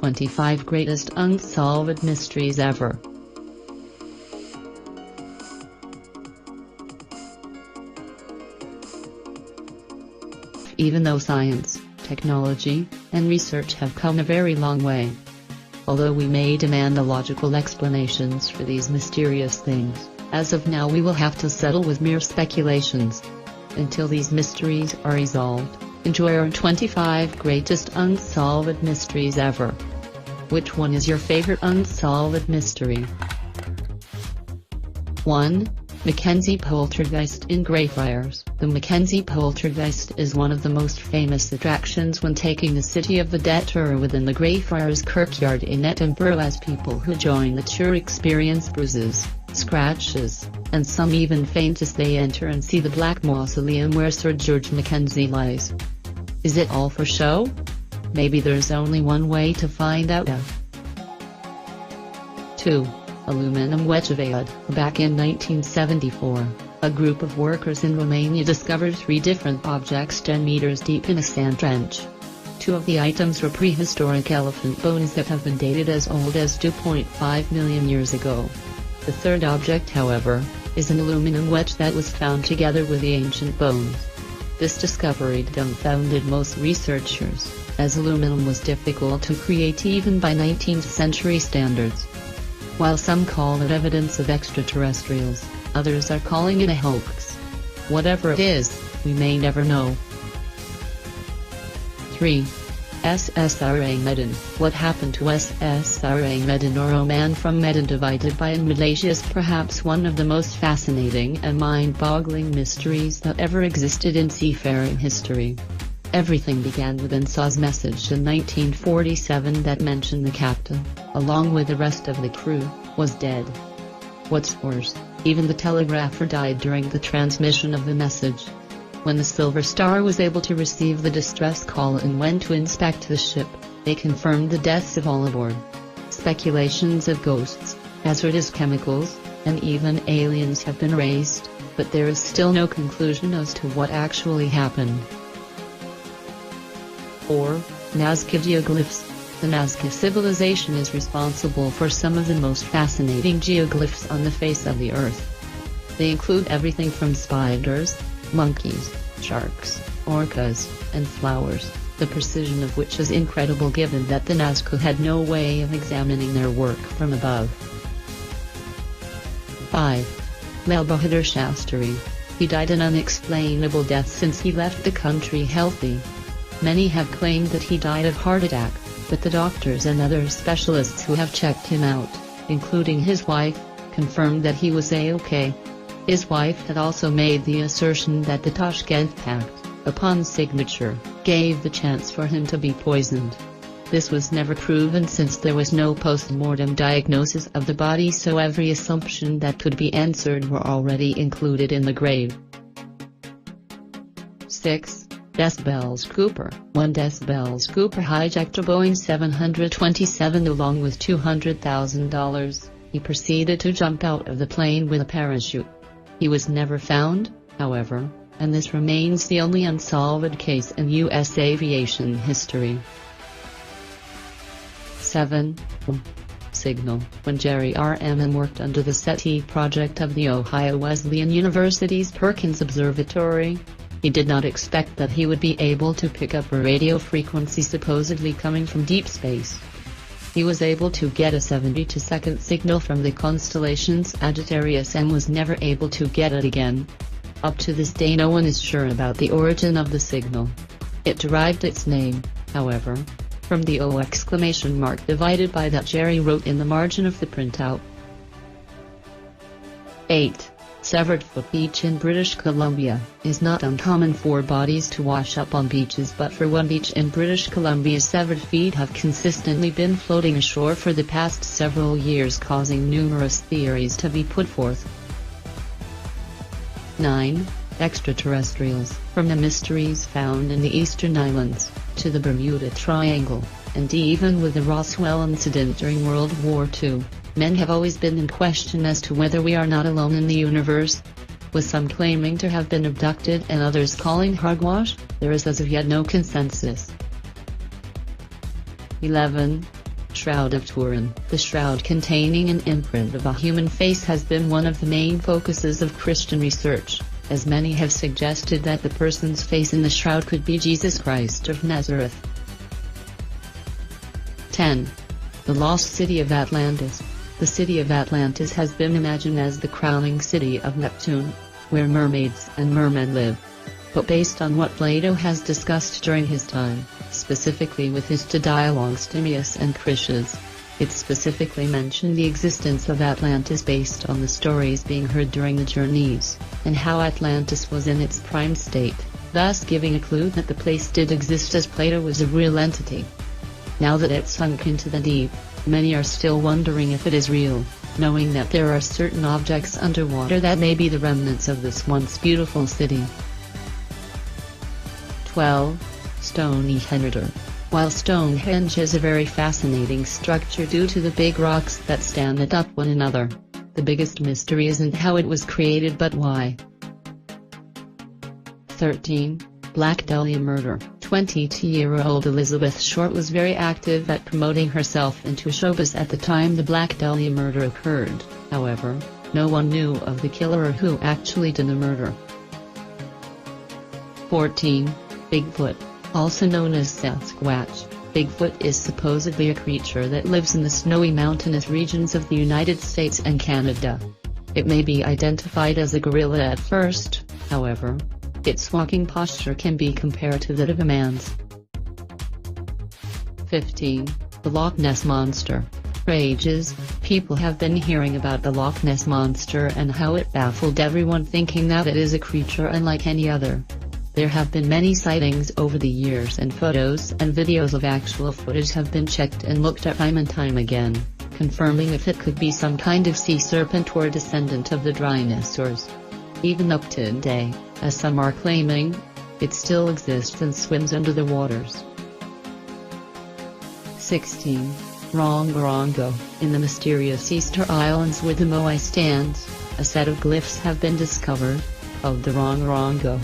25 Greatest Unsolved Mysteries Ever. Even though science, technology, and research have come a very long way, although we may demand the logical explanations for these mysterious things, as of now we will have to settle with mere speculations. Until these mysteries are resolved, enjoy our 25 Greatest Unsolved Mysteries Ever. Which one is your favorite unsolved mystery? 1. Mackenzie Poltergeist in Greyfriars. The Mackenzie Poltergeist is one of the most famous attractions when taking the City of the Dead tour within the Greyfriars Kirkyard in Edinburgh, as people who join the tour experience bruises, scratches, and some even faint as they enter and see the Black Mausoleum where Sir George Mackenzie lies. Is it all for show? Maybe there's only one way to find out. 2. Aluminum wedge of Aid. Back in 1974, a group of workers in Romania discovered 3 different objects 10 meters deep in a sand trench. 2 of the items were prehistoric elephant bones that have been dated as old as 2.5 million years ago. The third object, however, is an aluminum wedge that was found together with the ancient bones. This discovery dumbfounded most researchers, as aluminum was difficult to create even by 19th century standards. While some call it evidence of extraterrestrials, others are calling it a hoax. Whatever it is, we may never know. 3. SSRA Medan. What happened to SSRA Medan, or a man from Medan divided by in Malaysia, is perhaps one of the most fascinating and mind-boggling mysteries that ever existed in seafaring history. Everything began with Ansaw's message in 1947 that mentioned the captain, along with the rest of the crew, was dead. What's worse, even the telegrapher died during the transmission of the message. When the Silver Star was able to receive the distress call and went to inspect the ship, they confirmed the deaths of all aboard. Speculations of ghosts, hazardous chemicals, and even aliens have been raised, but there is still no conclusion as to what actually happened. 4. Nazca geoglyphs. The Nazca civilization is responsible for some of the most fascinating geoglyphs on the face of the earth. They include everything from spiders, monkeys, sharks, orcas, and flowers, the precision of which is incredible given that the Nazca had no way of examining their work from above. 5. Lal Bahadur Shastri. He died an unexplainable death since he left the country healthy. Many have claimed that he died of heart attack, but the doctors and other specialists who have checked him out, including his wife, confirmed that he was A-OK. His wife had also made the assertion that the Tashkent Pact, upon signature, gave the chance for him to be poisoned. This was never proven since there was no post-mortem diagnosis of the body, so every assumption that could be answered were already included in the grave. 6. Decibels Cooper. When Decibels Cooper hijacked a Boeing 727 along with $200,000, he proceeded to jump out of the plane with a parachute. He was never found, however, and this remains the only unsolved case in U.S. aviation history. 7. Signal. When Jerry R. Emmon worked under the SETI project of the Ohio Wesleyan University's Perkins Observatory, he did not expect that he would be able to pick up a radio frequency supposedly coming from deep space. He was able to get a 72-second signal from the constellation Sagittarius and was never able to get it again. Up to this day no one is sure about the origin of the signal. It derived its name, however, from the O exclamation mark divided by that Jerry wrote in the margin of the printout. 8. Severed Foot Beach in British Columbia. Is not uncommon for bodies to wash up on beaches, but for one beach in British Columbia's severed feet have consistently been floating ashore for the past several years, causing numerous theories to be put forth. 9. Extraterrestrials. From the mysteries found in the Eastern Islands, to the Bermuda Triangle, and even with the Roswell incident during World War II, men have always been in question as to whether we are not alone in the universe. With some claiming to have been abducted and others calling hogwash, there is as of yet no consensus. 11. Shroud of Turin. The shroud containing an imprint of a human face has been one of the main focuses of Christian research, as many have suggested that the person's face in the shroud could be Jesus Christ of Nazareth. 10. The Lost City of Atlantis. The city of Atlantis has been imagined as the crowning city of Neptune, where mermaids and mermen live. But based on what Plato has discussed during his time, specifically with his two dialogues Timaeus and Critias, it specifically mentioned the existence of Atlantis based on the stories being heard during the journeys, and how Atlantis was in its prime state, thus giving a clue that the place did exist as Plato was a real entity. Now that it's sunk into the deep, many are still wondering if it is real, knowing that there are certain objects underwater that may be the remnants of this once beautiful city. 12. Stonehenge. While Stonehenge is a very fascinating structure due to the big rocks that stand atop one another, the biggest mystery isn't how it was created but why. 13. Black Dahlia murder. 22-year-old Elizabeth Short was very active at promoting herself into showbiz at the time the Black Dahlia murder occurred. However, no one knew of the killer or who actually did the murder. 14. Bigfoot. Also known as Sasquatch, Bigfoot is supposedly a creature that lives in the snowy mountainous regions of the United States and Canada. It may be identified as a gorilla at first, however. Its walking posture can be compared to that of a man's. 15. The Loch Ness Monster. For ages, people have been hearing about the Loch Ness Monster and how it baffled everyone, thinking that it is a creature unlike any other. There have been many sightings over the years, and photos and videos of actual footage have been checked and looked at time and time again, confirming if it could be some kind of sea serpent or a descendant of the dinosaurs. Even up to today, as some are claiming, it still exists and swims under the waters. 16. Rongorongo. In the mysterious Easter Islands where the Moai stands, a set of glyphs have been discovered, called the Rongorongo.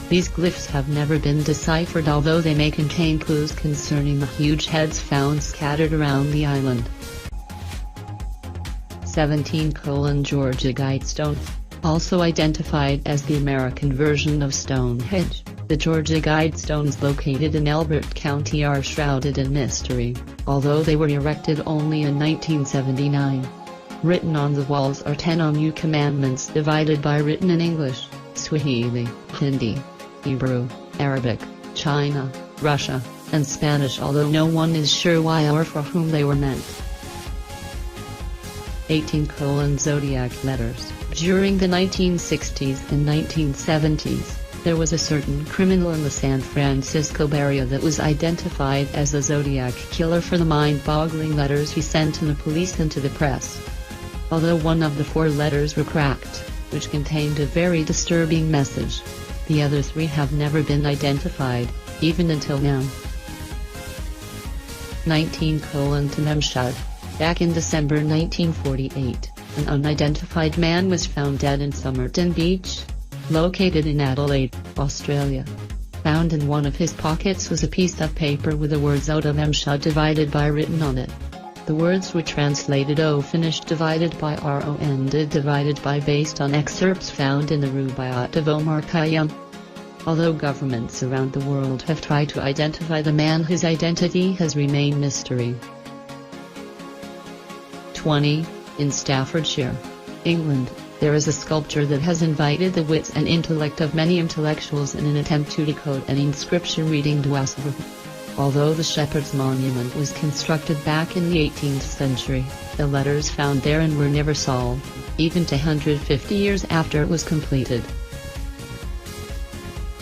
These glyphs have never been deciphered, although they may contain clues concerning the huge heads found scattered around the island. 17. Georgia Guidestone. Also identified as the American version of Stonehenge, the Georgia Guidestones located in Elbert County are shrouded in mystery, although they were erected only in 1979. Written on the walls are 10 New Commandments divided by written in English, Swahili, Hindi, Hebrew, Arabic, China, Russia, and Spanish, although no one is sure why or for whom they were meant. 18. Zodiac letters. During the 1960s and 1970s, there was a certain criminal in the San Francisco area that was identified as the Zodiac Killer for the mind-boggling letters he sent to the police and to the press. Although one of the 4 letters were cracked, which contained a very disturbing message, the other 3 have never been identified, even until now. 19. Tememshad. Back in December 1948, an unidentified man was found dead in Somerton Beach, located in Adelaide, Australia. Found in one of his pockets was a piece of paper with the words Tememshad divided by written on it. The words were translated O finished divided by RO ended divided by based on excerpts found in the Rubaiyat of Omar Khayyam. Although governments around the world have tried to identify the man, his identity has remained mystery. 20. In Staffordshire, England, there is a sculpture that has invited the wits and intellect of many intellectuals in an attempt to decode an inscription reading Dwasser. Although the Shepherd's Monument was constructed back in the 18th century, the letters found therein were never solved, even 150 years after it was completed.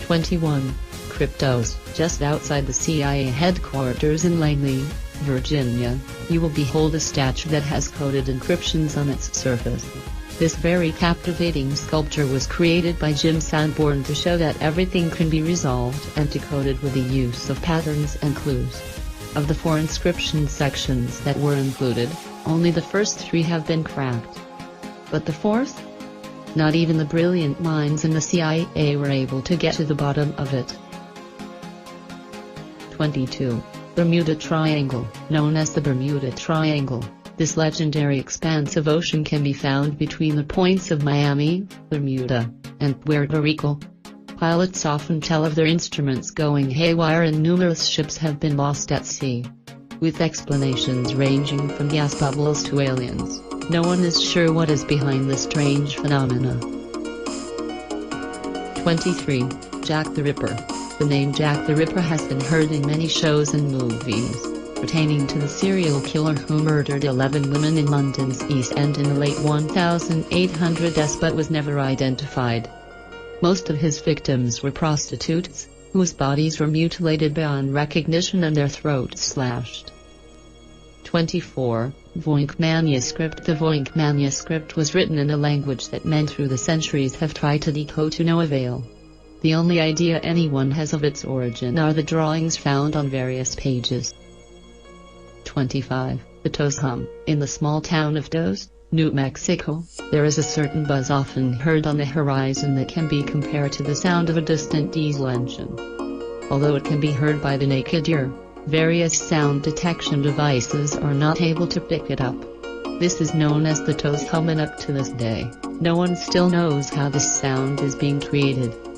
21. Cryptos. Just outside the CIA headquarters in Langley, Virginia, you will behold a statue that has coded encryptions on its surface. This very captivating sculpture was created by Jim Sanborn to show that everything can be resolved and decoded with the use of patterns and clues. Of the 4 inscription sections that were included, only the first 3 have been cracked. But the 4th? Not even the brilliant minds in the CIA were able to get to the bottom of it. 22. Bermuda Triangle, known as the Bermuda Triangle. This legendary expanse of ocean can be found between the points of Miami, Bermuda, and Puerto Rico. Pilots often tell of their instruments going haywire and numerous ships have been lost at sea. With explanations ranging from gas bubbles to aliens, no one is sure what is behind the strange phenomena. 23. Jack the Ripper. The name Jack the Ripper has been heard in many shows and movies, pertaining to the serial killer who murdered 11 women in London's East End in the late 1800s but was never identified. Most of his victims were prostitutes, whose bodies were mutilated beyond recognition and their throats slashed. 24. Voynich Manuscript. The Voynich Manuscript was written in a language that men through the centuries have tried to decode to no avail. The only idea anyone has of its origin are the drawings found on various pages. 25. The Toes Hum. In the small town of Dos, New Mexico, there is a certain buzz often heard on the horizon that can be compared to the sound of a distant diesel engine. Although it can be heard by the naked ear, various sound detection devices are not able to pick it up. This is known as the toes hum, and up to this day, no one still knows how this sound is being created.